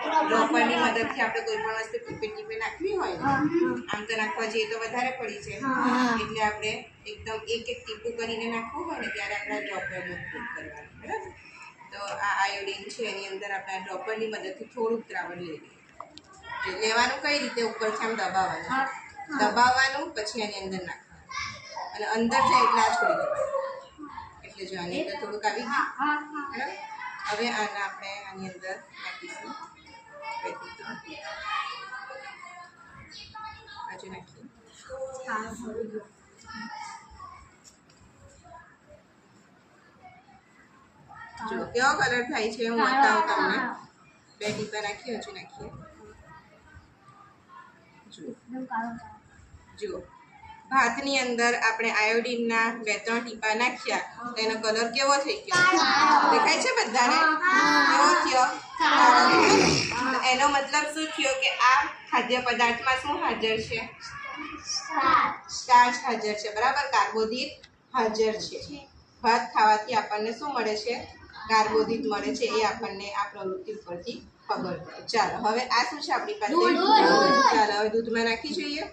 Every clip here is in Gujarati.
ડ્રોપરની મદદથી આપણે કોઈ પણ વસ્તુ ટીપે નાખવી હોય ને આમ તો નાખવા જઈએ તો વધારે પડી છે એટલે આપણે એકદમ એક એક ટીપું કરીને નાખવું હોય ને ત્યારે આપણે ડ્રોપરનો ઉપયોગ કરવાનો બરાબર તો આ આયોડિન છે એની અંદર આપણે આ ડ્રોપરની મદદથી થોડુંક દ્રાવણ લઈ લઈએ લેવાનું કઈ રીતે ઉપરથી આમ દબાવવાનું પછી એની અંદર નાખવાનું અને અંદર જાય એટલે આ છોડી દેવાનું એટલે જો આની અંદર થોડુંક આવી ગયું બરાબર હવે આના આપણે આની અંદર નાખીશું હજુ નાખીએ જો કેવો કલર થાય છે હું બતાવું તમને 2 ટીપા નાખીએ હજુ નાખીએ જુઓ ભાતની અંદર આપણે આયોડિનના 2-3 ટીપા નાખ્યા તો એનો કલર કેવો થઈ ગયો દેખાય છે બધાને કેવો થયો એનો મતલબ શું થયો કે આ ખાદ્ય પદાર્થમાં શું હાજર છે સ્ટાર્ચ હાજર છે બરાબર કાર્બોદિત હાજર છે ભાત ખાવાથી આપણને શું મળે છે કાર્બોદિત મળે છે એ આપણને આ પ્રવૃત્તિ ઉપરથી ખબર પડે ચાલો હવે આ શું છે આપણી પાસે ચાલો હવે દૂધમાં નાખી જોઈએ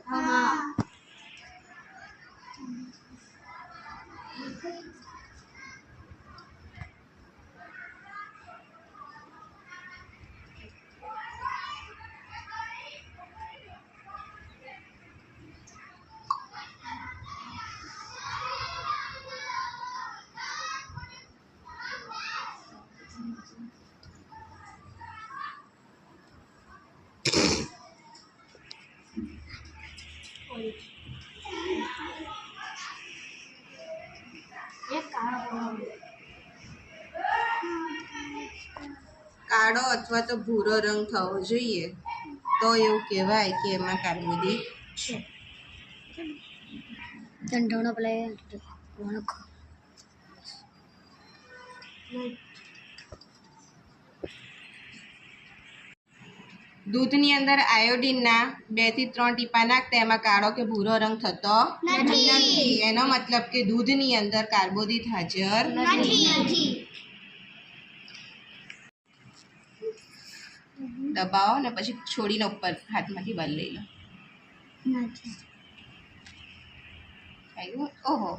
કાળો અથવા તો ભૂરો રંગ થવો જોઈએ તો એવું કહેવાય કે એમાં કાર્બોદિત છે દૂધની અંદર આયોડિનના 2 થી 3 ટીપા નાખતા એમાં કાળો કે ભૂરો રંગ થતો નથી એનો મતલબ કે દૂધની અંદર કાર્બોદિત હાજર નથી દબાવો ને પછી છોડીને ઉપર હાથમાંથી બહાર લઈ લો આવ્યું ઓહો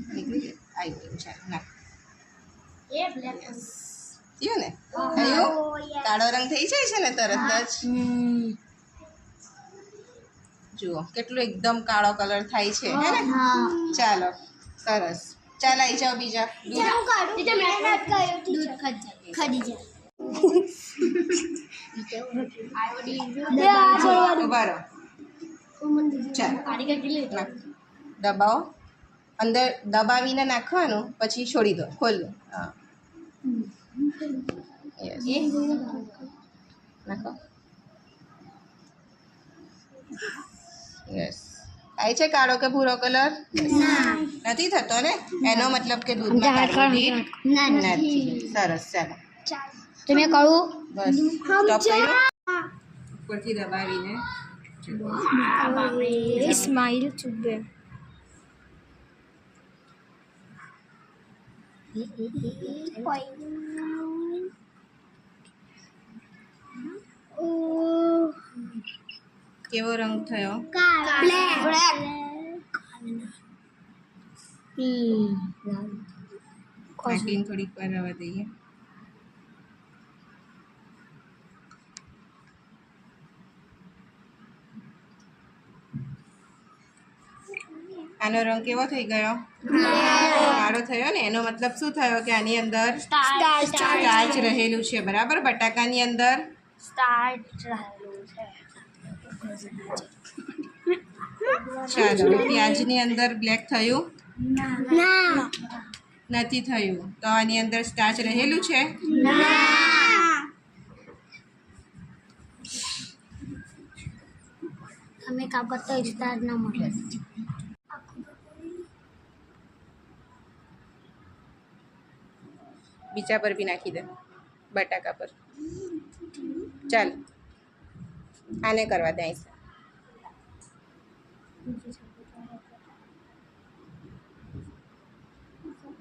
નીકળી ગયું આવ્યું ચાલો નાખ થયું ને આવ્યું કાળો રંગ થઈ જાય છે ને તરત જ જુઓ કેટલું એકદમ કાળો કલર થાય છે હે ને ચાલો સરસ ચાલ આવી જાઓ બીજા બરો ચાલો દબાવો અંદર દબાવીને નાખવાનું પછી છોડી દો ખોલ દો હા નાખો યસ થાય છે કાળો કે ભૂરો કલર નથી થતો ને એનો મતલબ કે દૂધમાં કાર્બોદિત નથી સરસ ચાલો તમે કહું બસ સ્ટોપ કર્યું ઉપરથી દબાવીને સ્માઈલ ચુબે કેવો રંગ થયો નાખીને થોડીક વાર રવા દઈએ આનો રંગ કેવો થઈ ગયો કાળો થયો ને એનો મતલબ શું થયો કે આની અંદર સ્ટાર્ચ રહેલું છે બરાબર બટાકાની અંદર ચાલો પ્યાજની અંદર બ્લેક થયું નથી થયું તો આની અંદર સ્ટાર્ચ રહેલું છે અમે કામ કરતા સ્ટાર્ચ ના મળે બીજા પર બી નાખી દે બટાકા પર ચાલ આને કરવા દે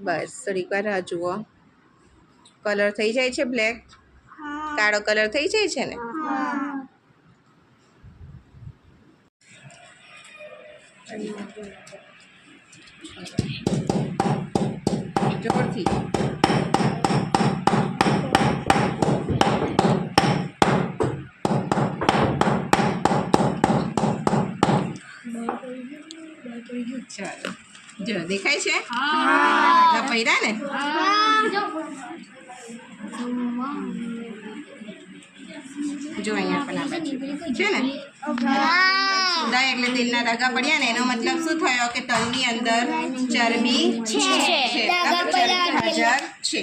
બસ થોડીક વાર રાહ જુઓ કલર થઈ જાય છે બ્લેક કાળો કલર થઈ જાય છે ને. જોરથી ચાલો જો દેખાય છે ધાગા પડ્યા ને. જો અહીંયા પણ આ બાજુ છે ને સુદાય એટલે તેલના ધાગા પડ્યા ને એનો મતલબ શું થયો કે તલની અંદર ચરબી છે, ચરબી હાજર છે.